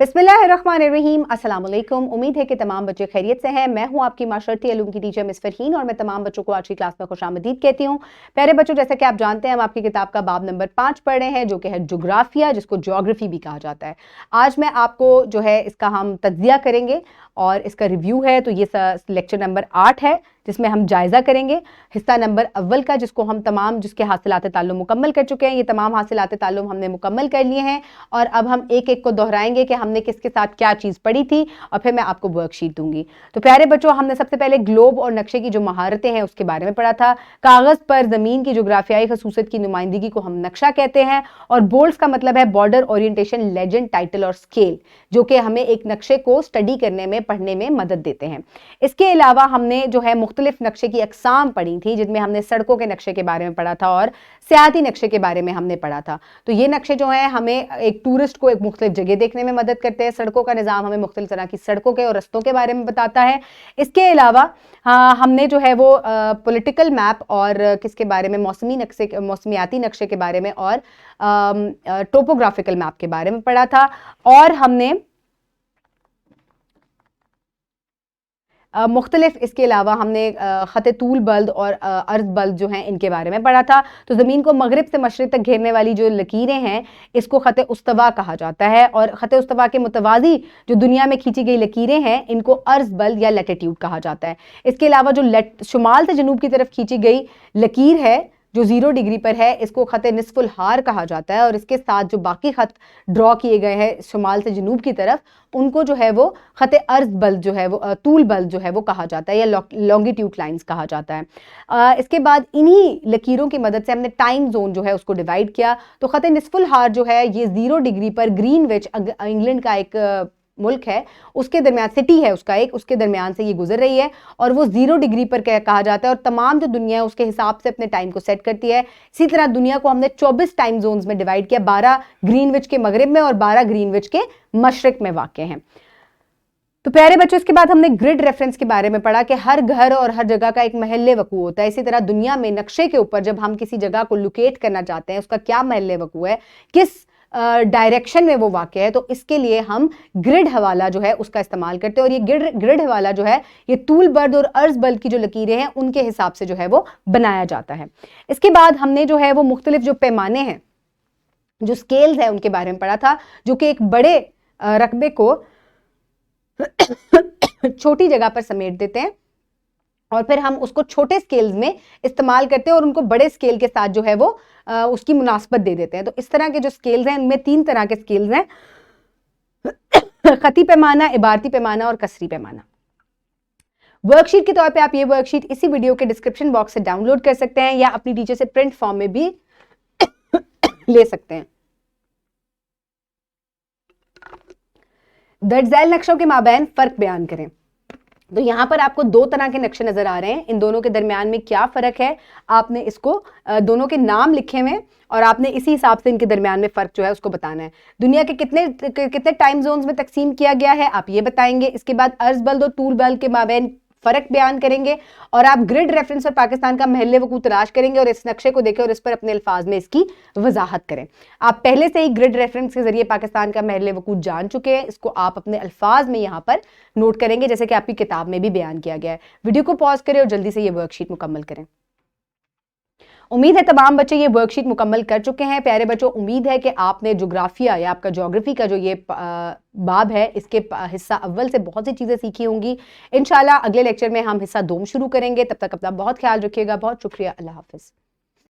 बिस्मिल्लाहिर्रहमानिर्रहीम, अस्सलाम वालेकुम। उम्मीद है कि तमाम बच्चे खैरियत से हैं। मैं हूं आपकी माशरती इल्म की टीचर मिस फरहीन और मैं तमाम बच्चों को आज की क्लास में खुशामदीद कहती हूं। प्यारे बच्चों, जैसा कि आप जानते हैं, हम आपकी किताब का बाब नंबर 5 पढ़ रहे हैं, जो कि है जोग्राफिया, जिसको ज्योग्राफी भी कहा जाता है। आज मैं आपको जो है इसका हम तज्जिया करेंगे और इसका रिव्यू है। तो ये लेक्चर नंबर 8 है, जिसमें हम जायज़ा करेंगे हिस्सा नंबर अव्वल का, जिसको हम तमाम जिसके हासिलात ताल्लुम मुकम्मल कर चुके हैं। ये तमाम हासिलात ताल्लुम हमने मुकम्मल कर लिए हैं और अब हम एक एक को दोहराएंगे कि हमने किसके साथ क्या चीज़ पढ़ी थी और फिर मैं आपको वर्कशीट दूंगी। तो प्यारे बच्चों, हमने सबसे पहले ग्लोब और नक्शे की जो महारतें हैं उसके बारे में पढ़ा था। कागज़ पर ज़मीन की जोग्राफियाई खसूसियत की नुमाइंदगी को हम नक्शा कहते हैं और बोल्ड्स का मतलब है बॉर्डर, ओरिएंटेशन, लेजेंड, टाइटल और स्केल, जो कि हमें एक नक्शे को स्टडी करने में, पढ़ने में मदद देते हैं। इसके अलावा हमने जो है मुख्तलिफ नक्शे की अकसाम पढ़ी थी, जिनमें हमने सड़कों के नक्शे के बारे में पढ़ा था और सियाती नक्शे के बारे में हमने पढ़ा था। तो ये नक्शे जो हैं हमें एक टूरिस्ट को एक मुख्तलिफ जगह देखने में मदद करते हैं। सड़कों का निज़ाम हमें मुख्तलिफ तरह की सड़कों के और रस्तों के बारे में बताता है। इसके अलावा हमने जो है वो पॉलिटिकल मैप और किसके बारे में, मौसमियाती नक्शे के बारे में और टोपोग्राफिकल मैप के बारे में पढ़ा था। और हमने मुख्तलिफ इसके अलावा हमने ख़त तूल बल्द और अर्ज बल्द जो हैं इनके बारे में पढ़ा था। तो ज़मीन को मगरिब से मशरिक़ तक घेरने वाली जो लकीरें हैं इसको ख़त उस्तवा कहा जाता है और ख़त उस्तवा के मुतवाज़ी जो दुनिया में खींची गई लकीरें हैं इनको अर्ज बल्द या लैटिट्यूड कहा जाता है। इसके अलावा जो शुमाल से जनूब की तरफ खींची गई लकीर है जो 0 डिग्री पर है, इसको ख़त निस्फुल हार कहा जाता है और इसके साथ जो बाकी ख़त ड्रॉ किए गए हैं शुमाल से जनूब की तरफ, उनको जो है वो ख़त अर्ज बल्द जो है वो तूल बल्द जो है वो कहा जाता है या लॉन्गिट्यूड लाइंस कहा जाता है। इसके बाद इन्हीं लकीरों की मदद से हमने टाइम जोन जो है उसको डिवाइड किया। तो ख़त निस्फुल हार जो है ये 0 डिग्री पर ग्रीनविच, इंग्लैंड का एक मुल्क है, उसके दरमियान सिटी है उसका एक, उसके दरमियान से ये गुजर रही है और वो 0 डिग्री पर कहा जाता है और तमाम जो दुनिया है उसके हिसाब से अपने टाइम को सेट करती है। इसी तरह दुनिया को हमने 24 टाइम जोन्स में डिवाइड किया, 12 ग्रीनविच के मगरिब में और 12 ग्रीनविच के मशरिक में वाक़ हैं। तो प्यारे बच्चों, इसके बाद हमने ग्रिड रेफरेंस के बारे में पढ़ा कि हर घर और हर जगह का एक महल्ले वकू होता है। इसी तरह दुनिया में नक्शे के ऊपर जब हम किसी जगह को लोकेट करना चाहते हैं, उसका क्या महल्ले वकू है, किस डायरेक्शन में वो वाक़ है, तो इसके लिए हम ग्रिड हवाला जो है उसका इस्तेमाल करते हैं और ये ग्रिड हवाला जो है ये तूल बर्द और अर्ज बल्द की जो लकीरें हैं उनके हिसाब से जो है वो बनाया जाता है। इसके बाद हमने जो है वो मुख्तलिफ जो पैमाने हैं, जो स्केल्स हैं, उनके बारे में पढ़ा था, जो कि एक बड़े रकबे को छोटी जगह पर समेट देते हैं और फिर हम उसको छोटे स्केल्स में इस्तेमाल करते हैं और उनको बड़े स्केल के साथ जो है वो उसकी मुनासबत दे देते हैं। तो इस तरह के जो स्केल्स हैं उनमें 3 तरह के स्केल्स हैं, खती पैमाना, इबारती पैमाना और कसरी पैमाना। वर्कशीट के तौर पे आप ये वर्कशीट इसी वीडियो के डिस्क्रिप्शन बॉक्स से डाउनलोड कर सकते हैं या अपनी टीचर से प्रिंट फॉर्म में भी ले सकते हैं। दर्ज झैल नक्शों के माबैन फर्क बयान करें। तो यहाँ पर आपको 2 तरह के नक्शे नजर आ रहे हैं, इन दोनों के दरमियान में क्या फ़र्क है, आपने इसको दोनों के नाम लिखे हुए और आपने इसी हिसाब से इनके दरमियान में फ़र्क जो है उसको बताना है। दुनिया के कितने टाइम जोन्स में तकसीम किया गया है आप ये बताएंगे। इसके बाद अर्ज बल्द और तूल बल्द के माबैन फ़र्क बयान करेंगे और आप ग्रिड रेफरेंस और पाकिस्तान का महल्ले वकू तलाश करेंगे और इस नक्शे को देखें और इस पर अपने अल्फाज में इसकी वजाहत करें। आप पहले से ही ग्रिड रेफरेंस के जरिए पाकिस्तान का महल्ले वकू जान चुके हैं, इसको आप अपने अल्फाज में यहाँ पर नोट करेंगे जैसे कि आपकी किताब में भी बयान किया गया है। वीडियो को पॉज करें और जल्दी से ये वर्कशीट मुकम्मल करें। उम्मीद है तमाम बच्चे ये वर्कशीट मुकम्मल कर चुके हैं। प्यारे बच्चों, उम्मीद है कि आपने जोग्राफिया या आपका ज्योग्राफी का जो ये बाब है इसके हिस्सा अव्वल से बहुत सी चीज़ें सीखी होंगी। इंशाल्लाह अगले लेक्चर में हम हिस्सा 2 शुरू करेंगे। तब तक अपना बहुत ख्याल रखिएगा। बहुत शुक्रिया। अल्लाह हाफिज़।